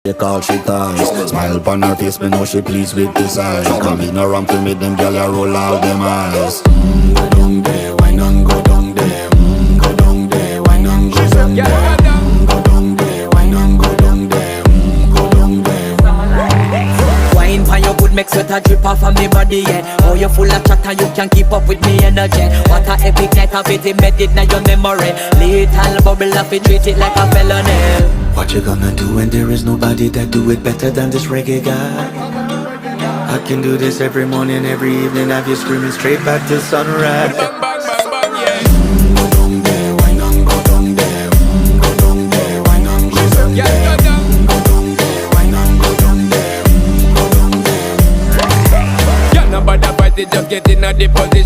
They call she ties. Smile upon her face, me know she pleased with this eyes. Come in around to meet them, girl, you roll out them eyes. Go down there, why not go down there? Go down there, why not go down there? Go down there, why not go down there? Go down there. Wine for your good, make sweat a drip off of me body, yeah. Oh, you full of chatter, you can't keep up with me energy. What a epic night of it, embedded in your memory. Little bubble of it, treat it like a felony. What you gonna do when there is nobody that do it better than this reggae guy? I can do this every morning, every evening, have you screaming straight back to sunrise. Bang, bang, bang, bang, yeah. Go down there, why not go down there? Go down there, why not go down there? Yeah, go down. Go down there, why not go down there? Go down there. Yeah, nobody fight it, just get in a deposit.